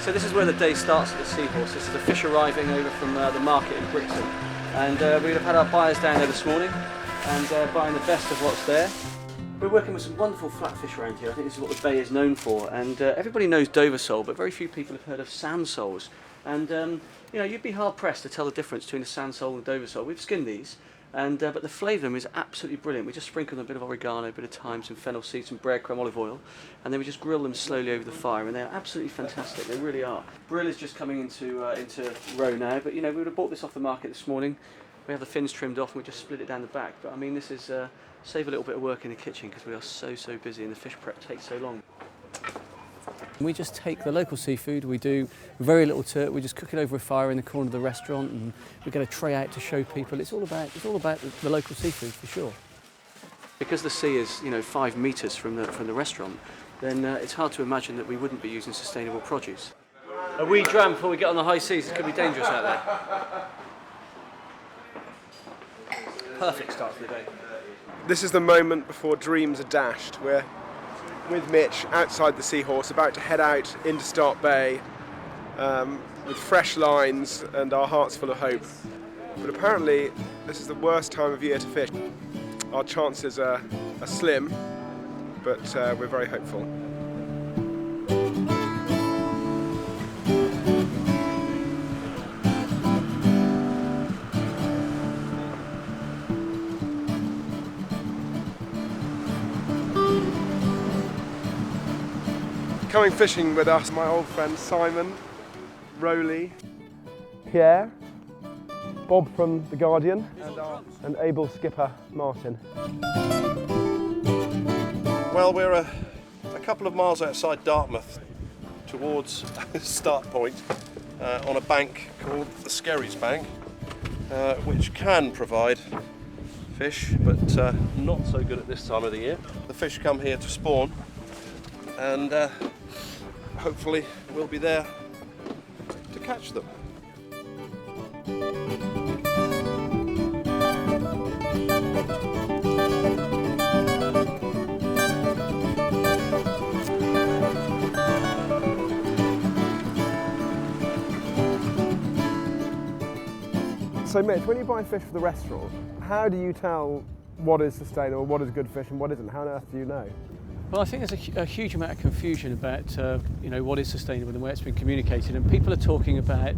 So this is where the day starts at the Seahorse. This is the fish arriving over from the market in Brixton. And we'd have had our buyers down there this morning and buying the best of what's there. We're working with some wonderful flatfish around here. I think this is what the bay is known for. And everybody knows Dover sole, but very few people have heard of sand soles. And you know, you'd be hard pressed to tell the difference between a sand sole and a Dover sole. We've skinned these, and but the flavour of them is absolutely brilliant. We just sprinkle them a bit of oregano, a bit of thyme, some fennel seeds, some breadcrumb, olive oil, and then we just grill them slowly over the fire, and they're absolutely fantastic. They really are. Brill is just coming into roe now, but you know, we would have bought this off the market this morning. We have the fins trimmed off, and we just split it down the back. But I mean, this is save a little bit of work in the kitchen because we are so busy, and the fish prep takes so long. We just take the local seafood, we do very little to it, we just cook it over a fire in the corner of the restaurant, and we get a tray out to show people. It's all about the local seafood for sure. Because the sea is, you know, 5 metres from the restaurant, then it's hard to imagine that we wouldn't be using sustainable produce. A wee dram before we get on the high seas, it could be dangerous out there. Perfect start to the day. This is the moment before dreams are dashed. We're with Mitch outside the Seahorse, about to head out into Start Bay with fresh lines and our hearts full of hope. But apparently this is the worst time of year to fish. Our chances are slim, but we're very hopeful. Coming fishing with us, my old friend Simon, Rowley, Pierre, Bob from The Guardian, and able skipper Martin. Well, we're a couple of miles outside Dartmouth towards Start Point on a bank called the Skerries Bank, which can provide fish, but not so good at this time of the year. The fish come here to spawn, and hopefully we'll be there to catch them. So Mitch, when you buy fish for the restaurant, how do you tell what is sustainable, what is good fish and what isn't? How on earth do you know? Well, I think there's a huge amount of confusion about you know, what is sustainable and where it's been communicated, and people are talking about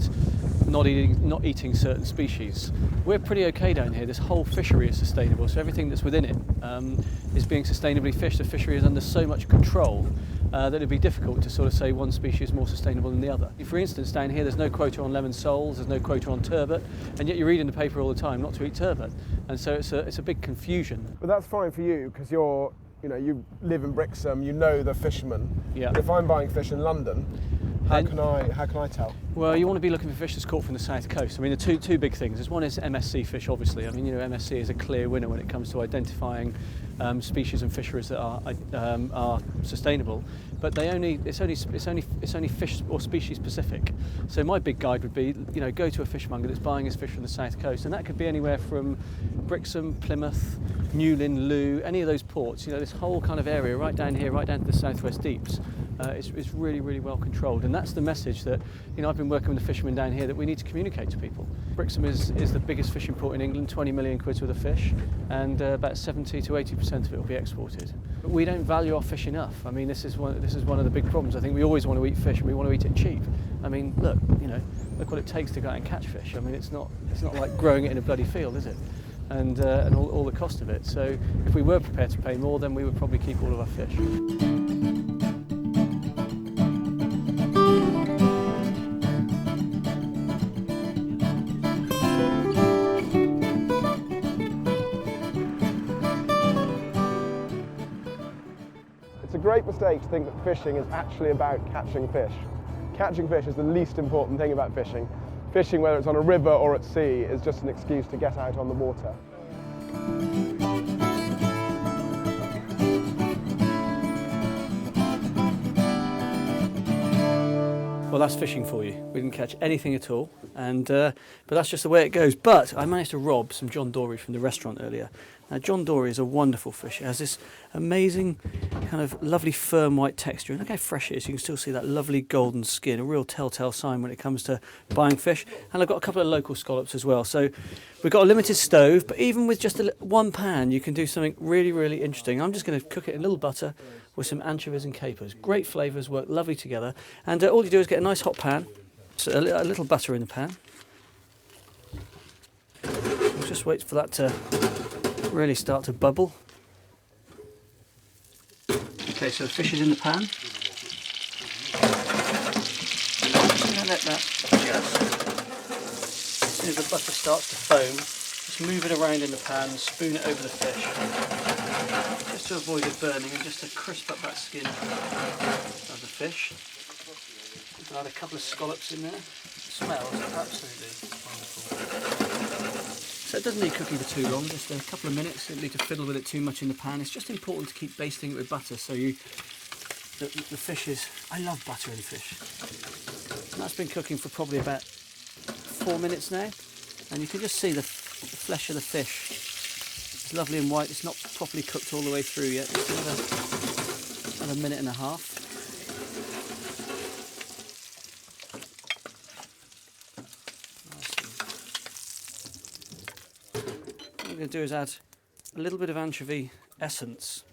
not eating certain species. We're pretty okay down here. This whole fishery is sustainable, so everything that's within it is being sustainably fished. The fishery is under so much control that it'd be difficult to sort of say one species is more sustainable than the other. For instance, down here there's no quota on lemon soles, there's no quota on turbot, and yet you read in the paper all the time not to eat turbot, and so it's a big confusion. But that's fine for you because you live in Brixham, you know the fishermen. Yeah. But if I'm buying fish in London, how can I tell? Well, you want to be looking for fish that's caught from the south coast. I mean, the two big things is, one is MSC fish, obviously. I mean, you know, MSC is a clear winner when it comes to identifying species and fisheries that are sustainable. But it's only fish or species specific. So my big guide would be, you know, go to a fishmonger that's buying his fish from the south coast, and that could be anywhere from Brixham, Plymouth, Newlyn, Looe, any of those ports. You know, this whole kind of area right down here, right down to the southwest deeps, is really well controlled, and that's the message that, you know, I've been working with the fishermen down here that we need to communicate to people. Brixham is the biggest fishing port in England, 20 million quid worth of fish, and about 70 to 80% of it will be exported. But we don't value our fish enough. I mean, this is one of the big problems. I think we always want to eat fish, and we want to eat it cheap. I mean, look what it takes to go out and catch fish. I mean, it's not like growing it in a bloody field, is it? And all the cost of it. So if we were prepared to pay more, then we would probably keep all of our fish. It's a great mistake to think that fishing is actually about catching fish. Catching fish is the least important thing about fishing. Fishing, whether it's on a river or at sea, is just an excuse to get out on the water. Well, that's fishing for you. We didn't catch anything at all, but that's just the way it goes. But I managed to rob some John Dory from the restaurant earlier, Now John Dory is a wonderful fish. It has this amazing kind of lovely firm white texture, and look how fresh it is. You can still see that lovely golden skin, a real telltale sign when it comes to buying fish. And I've got a couple of local scallops as well. So we've got a limited stove, but even with just one pan you can do something really, really interesting. I'm just going to cook it in a little butter with some anchovies and capers. Great flavours, work lovely together. And all you do is get a nice hot pan, so a little butter in the pan. We'll just wait for that to really start to bubble. Okay, so the fish is in the pan. I'm going to let that adjust. As soon as the butter starts to foam, just move it around in the pan and spoon it over the fish, just to avoid it burning and just to crisp up that skin of the fish. I'll add a couple of scallops in there. It smells absolutely wonderful. So it doesn't need cooking for too long, just a couple of minutes. You don't need to fiddle with it too much in the pan. It's just important to keep basting it with butter so the fish is... I love butter in fish. And that's been cooking for probably about 4 minutes now. And you can just see the flesh of the fish. It's lovely and white. It's not properly cooked all the way through yet. It's another minute and a half. What we're going to do is add a little bit of anchovy essence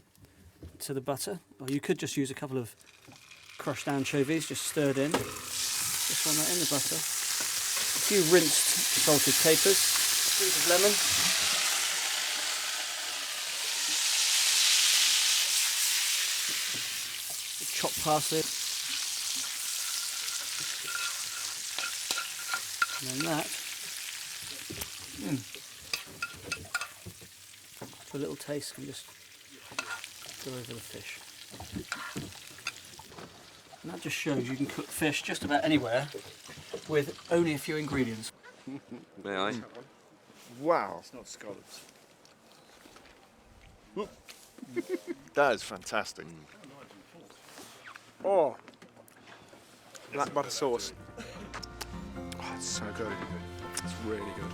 to the butter, or you could just use a couple of crushed anchovies just stirred in. Just on that in the butter. A few rinsed salted capers, a squeeze of lemon, chopped parsley, and then that. For a little taste, can just go over the fish. And that just shows you can cook fish just about anywhere with only a few ingredients. May I? Wow. It's not scallops. That is fantastic. Oh, black butter sauce. Oh, it's so good. It's really good.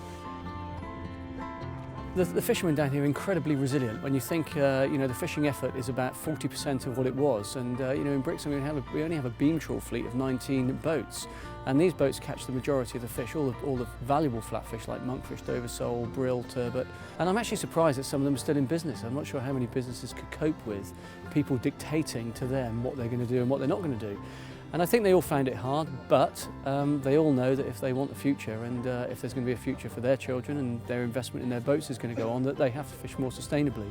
The fishermen down here are incredibly resilient. When you think, the fishing effort is about 40% of what it was, and in Brixham we only have a beam trawl fleet of 19 boats, and these boats catch the majority of the fish, all the valuable flatfish like monkfish, dover sole, brill, turbot. And I'm actually surprised that some of them are still in business. I'm not sure how many businesses could cope with people dictating to them what they're going to do and what they're not going to do. And I think they all found it hard, but they all know that if they want a future, and if there's going to be a future for their children and their investment in their boats is going to go on, that they have to fish more sustainably.